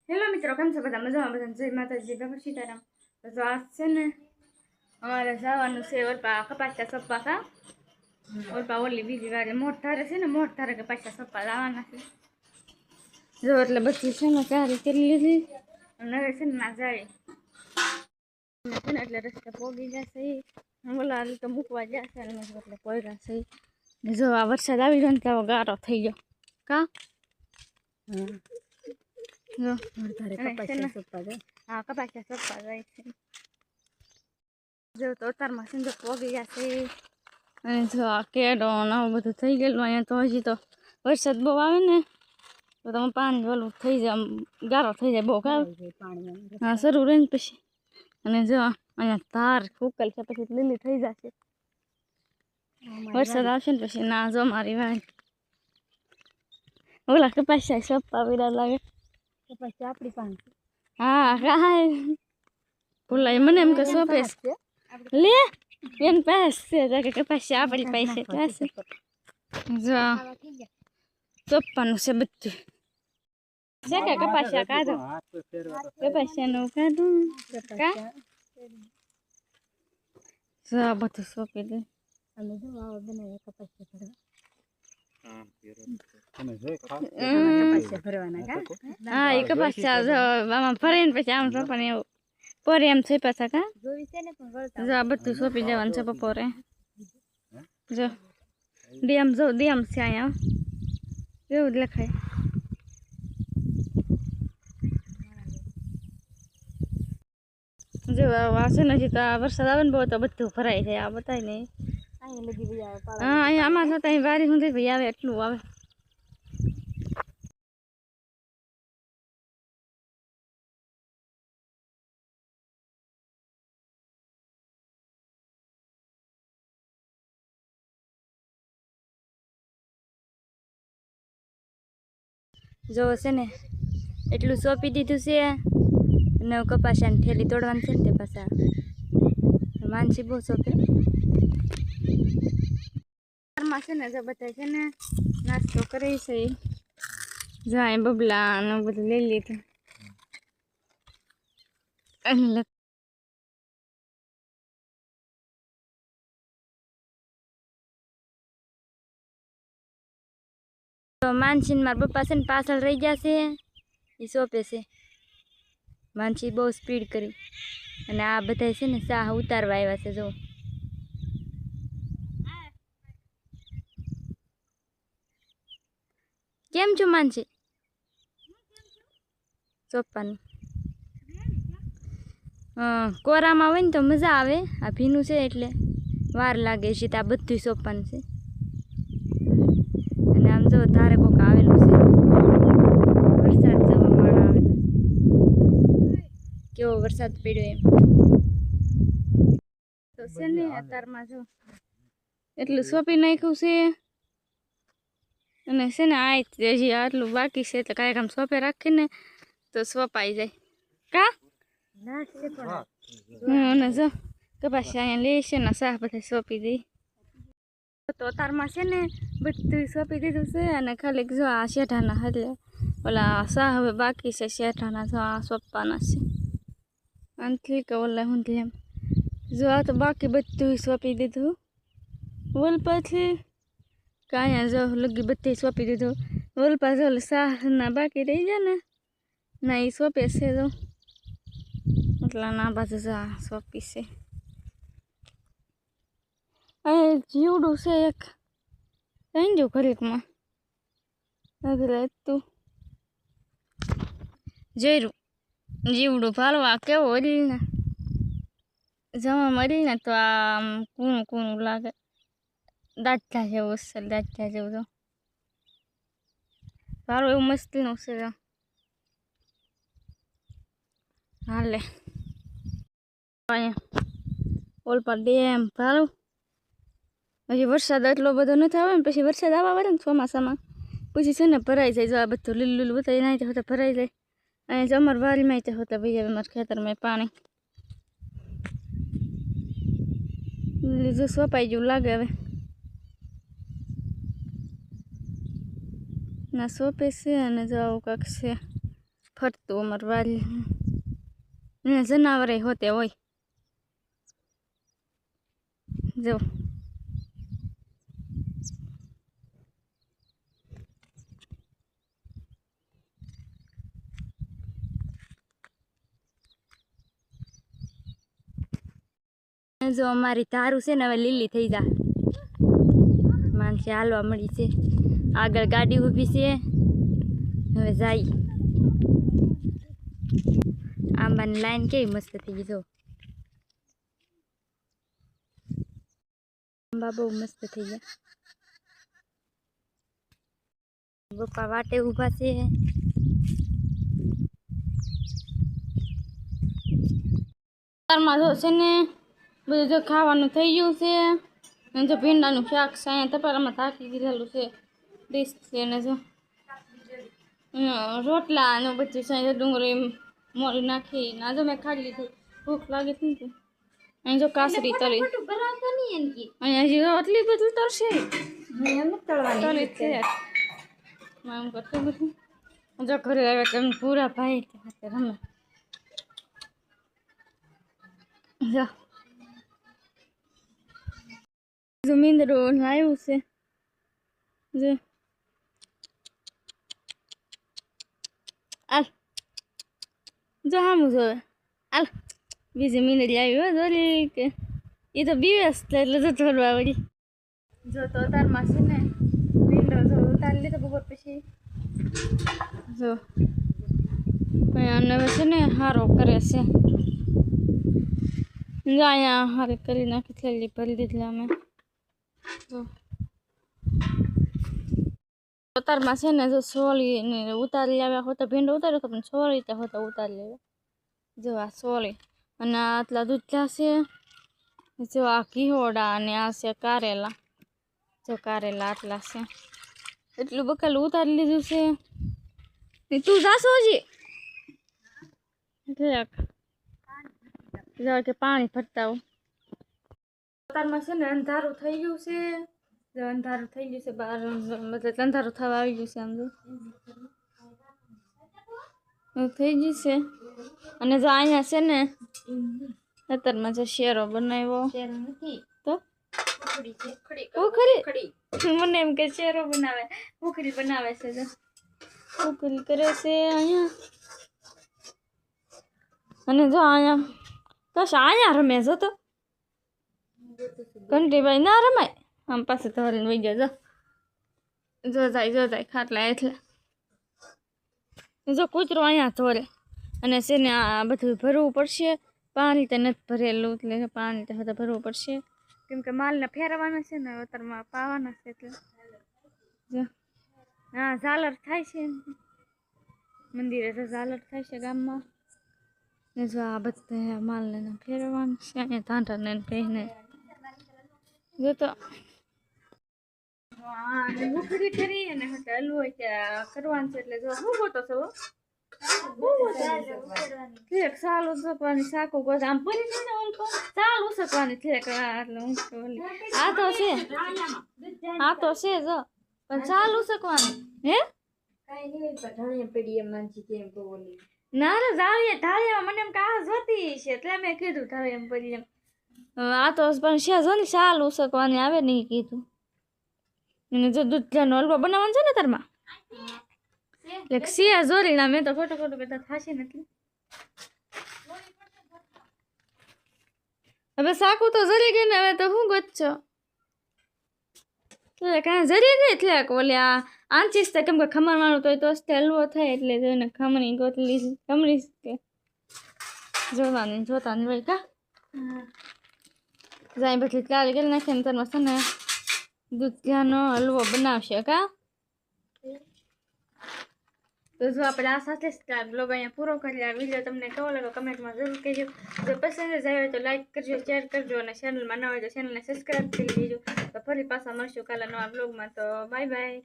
Hello મિત્રો, કેમ છો બધા? મજામાં? બધા જય માતાજી, બાબા સીતારામ. તો આજ છે ને અમારે જવાનું છે ઓલપા કપાસિયા સપ્પા કા ઓલપા ઓલી બીજી વારે મોટ ધારે છે ને, મોટ ધારે કપાસિયા સપ્પા લાવવાના છે. જો એટલે બધી છે ને ચારી કરી લીધી અને હવે છે ને ના જાય છે ને એટલે રસ્તે પોગી જશે. ઓલા તો મૂકવા જશે ને એટલે પોયરા છે. જો આ વરસાદ આવી ગયો ને તો ગારો થઈ ગયો કા જો કપાસિયા સપ્પા જાય છે. જો તો અતારમાં છે પોગી જશે અને જો આ કેડો ને આવું બધું થઈ ગયેલું. અહીંયા તો હજી તો વરસાદ બહુ આવે ને તો તમે પાણી ઓલું થઈ જાય, ગારો થઈ જાય બહુ ગારો હા શરૂ રહે ને પછી. અને જો અહીંયા ધાર ઉકેલ છે પછી લીલી થઈ જશે. વરસાદ આવશે ને પછી ના જો મારી વાય ઓલા કપાસિયા સપ્પા વિરા લાગે કપાસિયા આપણી પાસે હા કાય ભૂલાય મને એમ કે સોપે લે એન પાસે કે કપાસિયા આપણી પાસે પાસે જો સપ્પાનું છે બધું છે કે કપાસિયા કાઢો કપાસિયાનું કાઢું કા જો બધું સોંપી દે અમે જો આવા બનાવે કપાસિયા ભરવાના કા હા એ કપાસિયા આમાં ભરીને પછી આમ સોંપને એવું પોરે એમ છે પાછા કા જો આ બધું સોંપી દેવાનું છે બપોરે. જો ડેમ જો ડેમ છે અહીંયા એવું જ લખાય. જો વાસે નથી તો વરસાદ આવે ને બહુ તો બધું ભરાઈ જાય. આ બતાય નહીં હા અહીંયા આમાં થતા વારી સુધી ભાઈ આવે એટલું આવે. જો છે ને એટલું સોંપી દીધું છે અને કપાસિયાની થેલી તોડવાની છે ને તે પાછા માનસી બહુ સોંપે. ઘરમાં છે ને જો બધા છે ને નાસ્તો કરે છે. જાય બબલા ને બધું લઈ લીધું માનસી મારા પપ્પા છે ને પાછળ રહી ગયા છે એ સોંપે છે. માનસી બહુ સ્પીડ કરી અને આ બધા છે ને શાહ ઉતારવા આવ્યા છે. જો કેમ છો માનસી સોંપવાનું કોરામાં હોય ને તો મજા આવે. આ ભીનું છે એટલે વાર લાગે છે. આ બધું સોંપવાનું છે અને આમ જો ધારે કોક આવેલું છે. વરસાદ જવા માણ આવેલો કેવો વરસાદ પડ્યો એમ તો છે ને અત્યારમાં જો એટલું સોંપી નાખ્યું છે અને છે ને આ હજી આટલું બાકી છે એટલે કાંઈક આમ સોંપે રાખીને તો સોંપાઈ જાય કા અને જો કપાસિયા અહીંયા લે છે ને શાહ બધા સોંપી દઈ તો તારમાં છે ને બધું સોંપી દીધું છે અને ખાલી જો આ શેઠાના એટલે ઓલા શાહ હવે બાકી છે. શેઠાના જો આ સોંપવાના છે આનથી કે ઓલા હું એમ જો આ તો બાકી બધું સોંપી દીધું. ઓલ પછી કાંઈ જો લગી બધી સોંપી દીધું. ઓલ પાછો શાહના બાકી રહી જાય ને ના એ સોંપે છે જો એટલા ના બાજુ જો સોંપી છે. અહીં જીવડું છે એક કઈ જો ઘડીકમાં તું જોયું જીવડું ફાલવા કેવો ઓરી ને જવા મરી ને તો આમ કૂણું કૂણું લાગે. દાંતલા જેવું છે દાંતલા જેવું તો સારું એવું મસ્તીનું છે. હાલે અહીંયા ઓલ પર ડેમ સારું. હજી વરસાદ એટલો બધો નથી આવે ને પછી વરસાદ આવવા વાળે ને ચોમાસામાં પછી છે ને ભરાઈ જાય. જો આ બધું લીલું લીલું બધા એના હોતા ભરાઈ જાય. અહીંયા જ અમારા વાડીમાં તે હોતા ભાઈ અમારા ખેતરમાં પાણી લીધું સોંપાઈ જેવું લાગે. હવે ના સોંપે છે અને જો આવું કાંક છે ફરતું અમારું વાલ જનાવરે હોતે હોય જો જો અમારી તારું છે ને હવે લીલી થઈ જાય માનશે હાલવા મળી છે આગળ ગાડી ઊભી છે હવે જાય આંબાની લાઈન કેવી મસ્ત થઈ ગઈ જો આંબા બહુ મસ્ત થઈ ગયા પપ્પા વાટે ઊભા છે તારમાં જો છે ને બધું જો ખાવાનું થઈ ગયું છે અને જો ભીંડાનું શાક છે અહીંયા તપારામાં થાકી દીધેલું છે ડીશ છે ને જો રોટલા અને બધું છે ડુંગળી મોરી નાખી ના જો મેં ખાઈ લીધું ભૂખ લાગી હતી ને અહીં જો કાસરી તળી અહીંયા હજી આટલી બધું તરશે તળી છે એમ કરતું બધું જો ઘરે આવે તમે પૂરા ભાઈ રમે જો મીંદડો આવ્યું છે જો આલ જો હામું જોવે આલ બીજી મીંદડી આવી હો જોલી કે એ તો બીવેસ એટલે જો થોડવા વળી જો તો તારમાં છે ને મીંડો જો ઉતારી લીધો બપોર પછી જો અને છે ને હારો કરે છે જો અહીંયા હારે કરી નાખી થેલી ભરી દીધી અમે જો ઉતારમાં છે ને જો સોળી ને ઉતારી આવ્યા હોતા ભીંડો ઉતાર્યો તો પણ સોળી ત્યાં હોતા ઉતારી લેવા જો આ સોળી અને આટલા દૂધલા છે જો આ ઘીહોડા અને આ છે કારેલા જો કારેલા આટલા છે એટલું બકાલું ઉતારી લીધું છે તું જાશો હજી જો કે પાણી ભરતા આવું ઉતારમાં છે ને અંધારું થઈ ગયું છે જો અંધારું થઈ ગયું છે બહાર મતલબ અંધારું થવા આવી ગયું છે આમ જો થઈ ગયું છે અને જો અહીંયા છે ને અત્યારમાં જે શેરો બનાવ્યો તો ઉખરી મને એમ કે શેરો બનાવે ઉખરી બનાવે છે જો ઉખરી કરે છે અહીંયા અને જો અહીંયા કશ અહીંયા રમે જો તો ઘંટીભાઈ ના રમાય આમ પાસે ધોરીને વહી ગયા જો જાય ખાટલા એટલે જો કૂતરો અહીંયા ધોરે અને છે ને આ બધું ભરવું પડશે પાણી તો નથી ભરેલું એટલે પાણી તો બધા ભરવું પડશે કેમ કે માલને ફેરવવાના છે ને અત્યારમાં પાવાના છે એટલે જો હા ઝાલર થાય છે મંદિરે તો ઝાલર થાય છે ગામમાં ને જો આ બધા માલને ફેરવવાનું છે અહીંયા ધાંધાને પહેને જો તો મુખરી કરી અને હલવો કરવાનું છે એટલે જો શું મોટો છે સાલ ઉસકવાની શાકો આમ પડી છે ને સાલ ઉસકવાની છે એટલે હું આ તો છે જો પણ સાલ ઉસકવાની હે ના રે ઢાળિયા મને એમ કા જોતી છે એટલે મેં કીધું ઢાળિયા પડી એમ આ તો પણ છે જો ને સાલ ઉસકવાની આવે નહીં કીધું અને જો દૂધનો હલવો બનાવવાનો છે ને તારમાં એટલે સિયા જોરીના મેં તો ખોટું કરતા થશે નથી હવે સાકું તો જરી ગઈ ને હવે તો શું ગોતશો એટલે કાંઈ જરી ગઈ એટલે ઓલે આ આંચીસ તો કેમ કે ખમણવાળું તો હલવો થાય એટલે જોઈને ખમણી ગોતલી ખમણી કે જોતાની હોય કા જાય પછી કાલે કરી નાખે ને તારમાં છે ને દૂધિયાનો હલવો બનાવશે કા તો જો આપણે આ સાથે જ બ્લોગ અહીંયા પૂરો કરીએ આ વિડીયો તમને કેવો લાગ્યો કમેન્ટમાં જરૂર કહેજો જો પસંદ જ આવ્યો તો લાઈક કરજો શેર કરજો અને ચેનલમાં ન હોય તો ચેનલને સબસ્ક્રાઈબ કરી દેજો તો ફરી પાછા મળશું કાલે નવા બ્લોગમાં તો બાય બાય